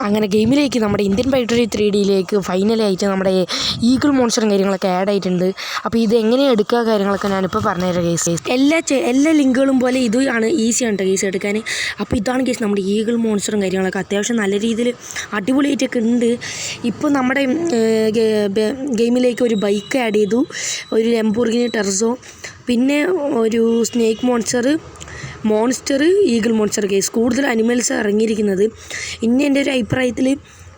അങ്ങനെ ഗെയിമിലേക്ക് നമ്മുടെ Indian pilot 3Dയിലേക്ക് ഫൈനലായിട്ട് നമ്മുടെ ഈഗിൾ മോൺസ്റ്ററും കാര്യങ്ങളൊക്കെ ആഡ് ആയിട്ടുണ്ട്. അപ്പോൾ ഇത് എങ്ങനെ എടുക്കുക കാര്യങ്ങളൊക്കെ ഞാനിപ്പോൾ പറഞ്ഞുതരാം കേസ്. എല്ലാ ലിങ്കുകളും പോലെ ഇതാണ് ഈസിയാണ് കേസ് എടുക്കാൻ. അപ്പോൾ ഇതാണ് കേസ് നമ്മുടെ ഈഗിൾ മോൺസ്റ്ററും കാര്യങ്ങളൊക്കെ അത്യാവശ്യം നല്ല രീതിയിൽ അടിപൊളിയായിട്ടൊക്കെ ഉണ്ട്. ഇപ്പോൾ നമ്മുടെ ഗെയിമിലേക്ക് ഒരു ബൈക്ക് ആഡ് ചെയ്തു, ഒരു ലംബോർഗിനി ടെർസോ, പിന്നെ ഒരു snake monster eagle monster case. കൂടുതൽ അനിമൽസ് ഇറങ്ങിയിരിക്കുന്നത്. ഇനി എൻ്റെ ഒരു അഭിപ്രായത്തിൽ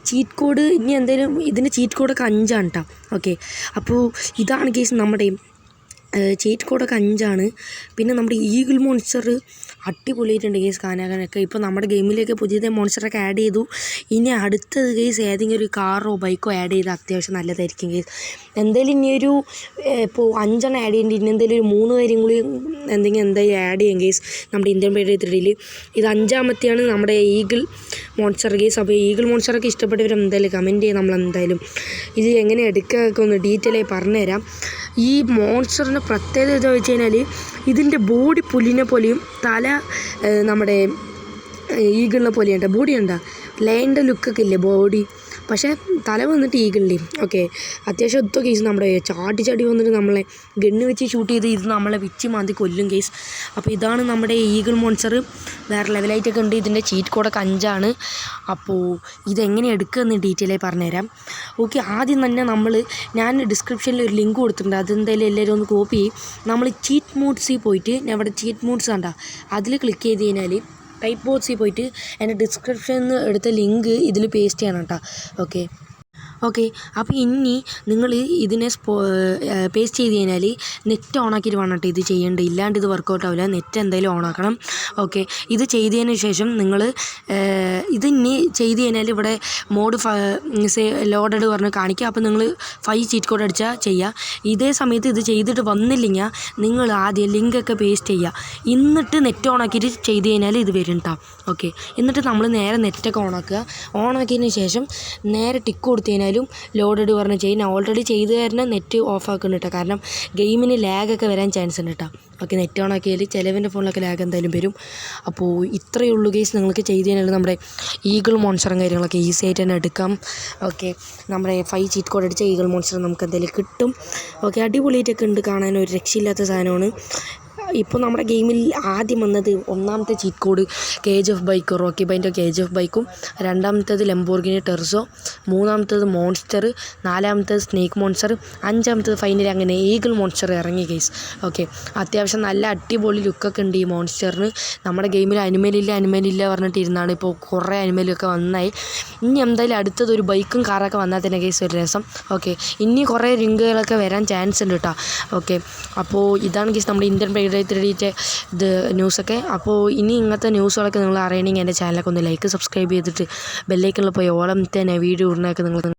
ചീറ്റ് കോഡ് ഇനി എന്തായാലും ഇതിൻ്റെ ചീറ്റ് കോഡൊക്കെ 5 ആണ് കേട്ടോ. ഓക്കെ, അപ്പോൾ ഇതാണ് കേസ് നമ്മുടെ ചീറ്റ് കോഡൊക്കെ 5 ആണ്. പിന്നെ നമ്മുടെ ഈഗിൾ മോൺസ്റ്റർ അടിപൊളിയായിട്ടുണ്ട് കേസ് കാണാനൊക്കെ. ഇപ്പോൾ നമ്മുടെ ഗെയിമിലേക്ക് പുതിയ മോൺസ്റ്ററൊക്കെ ആഡ് ചെയ്തു. ഇനി അടുത്തത് കേസ് ഏതെങ്കിലും ഒരു കാറോ ബൈക്കോ ആഡ് ചെയ്താൽ അത്യാവശ്യം നല്ലതായിരിക്കും കേസ്. എന്തായാലും ഇനിയൊരു ഇപ്പോൾ 5 ആഡ് ചെയ്യേണ്ടി, ഇനി എന്തായാലും ഒരു 3 കാര്യം കൂടി എന്തായാലും ആഡ് ചെയ്യാം കേസ് നമ്മുടെ ഇന്ത്യൻ പൈലറ്റ് 3Dയിൽ. ഇത് 5ാമത്തെയാണ് നമ്മുടെ ഈഗിൾ മോൺസ്റ്റർ കേസ്. അപ്പോൾ ഈഗിൾ മോൺസ്റ്ററൊക്കെ ഇഷ്ടപ്പെട്ടവർ എന്തായാലും കമൻറ്റ് ചെയ്യാം. നമ്മളെന്തായാലും ഇത് എങ്ങനെ എടുക്കുകയൊക്കെ ഒന്ന് ഡീറ്റെയിൽ ആയി പറഞ്ഞുതരാം. ഈ മോൺസ്റ്ററിൻ്റെ പ്രത്യേകത എന്താ വെച്ച് കഴിഞ്ഞാൽ ഇതിൻ്റെ ബോഡി പുല്ലിനെ പോലെയും തല നമ്മുടെ ഈഗിളിനെ പോലെയുണ്ട്. ബോഡി ഉണ്ടോ ലയൻ്റെ ലുക്കൊക്കെ ഇല്ലേ ബോഡി, പക്ഷേ തല വന്നിട്ട് ഈഗിളിൻ്റെയും. ഓക്കെ, അത്യാവശ്യം ഒത്ത കേസ് നമ്മുടെ ചാടി വന്നിട്ട് നമ്മളെ ഗണ്ണ് വെച്ച് ഷൂട്ട് ചെയ്ത് ഇത് നമ്മളെ വിച്ച് മാന്തി കൊല്ലും കേസ്. അപ്പോൾ ഇതാണ് നമ്മുടെ ഈഗിൾ മോൺസ്റ്റർ. വേറെ ലെവലായിട്ടൊക്കെ ഉണ്ട്. ഇതിൻ്റെ ചീറ്റ് കോഡൊക്കെ 5 ആണ്. അപ്പോൾ ഇതെങ്ങനെ എടുക്കുമെന്ന് ഡീറ്റെയിൽ ആയി പറഞ്ഞുതരാം. ഓക്കെ, ആദ്യം തന്നെ ഞാൻ ഡിസ്ക്രിപ്ഷനിൽ ഒരു ലിങ്ക് കൊടുത്തിട്ടുണ്ട്. അതെന്തായാലും എല്ലാവരും ഒന്ന് കോപ്പി ചെയ്യും. നമ്മൾ ചീറ്റ് മോഡ്സിൽ പോയിട്ട് അവിടെ ചീറ്റ് മോഡ്സ് കണ്ടോ, അതിൽ ക്ലിക്ക് ചെയ്ത് കഴിഞ്ഞാൽ ടൈപ്പ് ബോക്സിൽ പോയിട്ട് എൻ്റെ ഡിസ്ക്രിപ്ഷനിൽ നിന്ന് എടുത്ത ലിങ്ക് ഇതിൽ പേസ്റ്റ് ചെയ്യണം കേട്ടോ. ഓക്കെ, അപ്പോൾ ഇനി നിങ്ങൾ ഇതിനെ പേസ്റ്റ് ചെയ്ത് കഴിഞ്ഞാൽ നെറ്റ് ഓണാക്കിയിട്ട് വേണം കേട്ടോ ഇത് ചെയ്യേണ്ടത്. ഇല്ലാണ്ട് ഇത് വർക്കൗട്ട് ആവില്ല. നെറ്റ് എന്തായാലും ഓണാക്കണം. ഓക്കെ, ഇത് ചെയ്തതിന് ശേഷം നിങ്ങൾ ഇതിനി ചെയ്ത് കഴിഞ്ഞാൽ ഇവിടെ മോഡ് ലോഡഡ് പറഞ്ഞ് കാണിക്കുക. അപ്പോൾ നിങ്ങൾ 5 ചീറ്റ് കോഡ് അടിച്ചാൽ ചെയ്യുക. ഇതേ സമയത്ത് ഇത് ചെയ്തിട്ട് വന്നില്ലെങ്കിൽ നിങ്ങൾ ആദ്യം ലിങ്കൊക്കെ പേസ്റ്റ് ചെയ്യുക. എന്നിട്ട് നെറ്റ് ഓണാക്കിയിട്ട് ചെയ്ത് കഴിഞ്ഞാൽ ഇത് വരും കേട്ടോ. ഓക്കെ, എന്നിട്ട് നമ്മൾ നേരെ നെറ്റൊക്കെ ഓണാക്കിയതിന് ശേഷം നേരെ ടിക്ക് കൊടുത്തു കഴിഞ്ഞാലും ലോഡഡ് പറഞ്ഞ് ചെയ്യുന്ന ഓൾറെഡി ചെയ്ത് തരുന്ന നെറ്റ് ഓഫ് ആക്കണം കേട്ടോ. കാരണം ഗെയിമിന് ലാഗൊക്കെ വരാൻ ചാൻസ് ഉണ്ട് കേട്ടോ. ഓക്കെ, നെറ്റ് ഓൺ ആക്കിയാൽ ചിലവിൻ്റെ ഫോണിലൊക്കെ ലാഗ് എന്തായാലും വരും. അപ്പോൾ ഇത്രയേ ഉള്ളൂ കേസ്. നിങ്ങൾക്ക് ചെയ്ത് കഴിഞ്ഞാൽ നമ്മുടെ ഈഗിൾ മോൺസ്റ്ററും കാര്യങ്ങളൊക്കെ ഈസി ആയിട്ട് തന്നെ എടുക്കാം. ഓക്കെ, നമ്മുടെ 5 ചീറ്റ് കോഡ് അടിച്ച ഈഗിൾ മോൺസ്റ്റർ നമുക്ക് എന്തായാലും കിട്ടും. ഓക്കെ, അടിപൊളിയായിട്ടൊക്കെ ഉണ്ട്. കാണാൻ ഒരു രക്ഷയില്ലാത്ത സാധനമാണ്. ഇപ്പോൾ നമ്മുടെ ഗെയിമിൽ ആദ്യം വന്നത് 1ാമത്തെ cheat code KGF bike, Rocky ബൈൻ്റെ KGF ബൈക്കും, 2ാമത്തേത് ലംബോർഗിനി ടെർസോ, 3ാമത്തേത് മോൺസ്റ്റർ, 4ാമത്തേത് സ്നേക്ക് മോൺസ്റ്റർ, 5ാമത്തേത് ഫൈനലി അങ്ങനെ ഈഗിൾ മോൺസ്റ്റർ ഇറങ്ങി കേസ്. ഓക്കെ, അത്യാവശ്യം നല്ല അടിപൊളി ലുക്കൊക്കെ ഉണ്ട് ഈ മോൺസ്റ്ററിന്. നമ്മുടെ ഗെയിമിൽ അനിമലില്ല പറഞ്ഞിട്ടിരുന്നാണ്. ഇപ്പോൾ കുറേ അനിമലൊക്കെ വന്നായി. ഇനി എന്തായാലും അടുത്തത് ഒരു ബൈക്കും കാറൊക്കെ വന്നാൽ തന്നെ കേസ് ഒരു രസം. ഓക്കെ, ഇനി കുറേ ലിങ്കുകളൊക്കെ വരാൻ ചാൻസ് ഉണ്ട് കേട്ടോ. ഓക്കെ, അപ്പോൾ ഇതാണ് കേസ് നമ്മുടെ ഇന്ത്യൻ പൈലറ്റ് 3Dയുടെ ഇത് ന്യൂസൊക്കെ. അപ്പോൾ ഇനി ഇങ്ങനത്തെ ന്യൂസുകളൊക്കെ നിങ്ങൾ അറിയണമെങ്കിൽ എൻ്റെ ചാനലൊക്കെ ഒന്ന് ലൈക്ക് സബ്സ്ക്രൈബ് ചെയ്തിട്ട് ബെല്ലൈക്കണിൽ പോയി ഓളം തന്നെ വീഡിയോ ഇടുന്നതൊക്കെ നിങ്ങൾ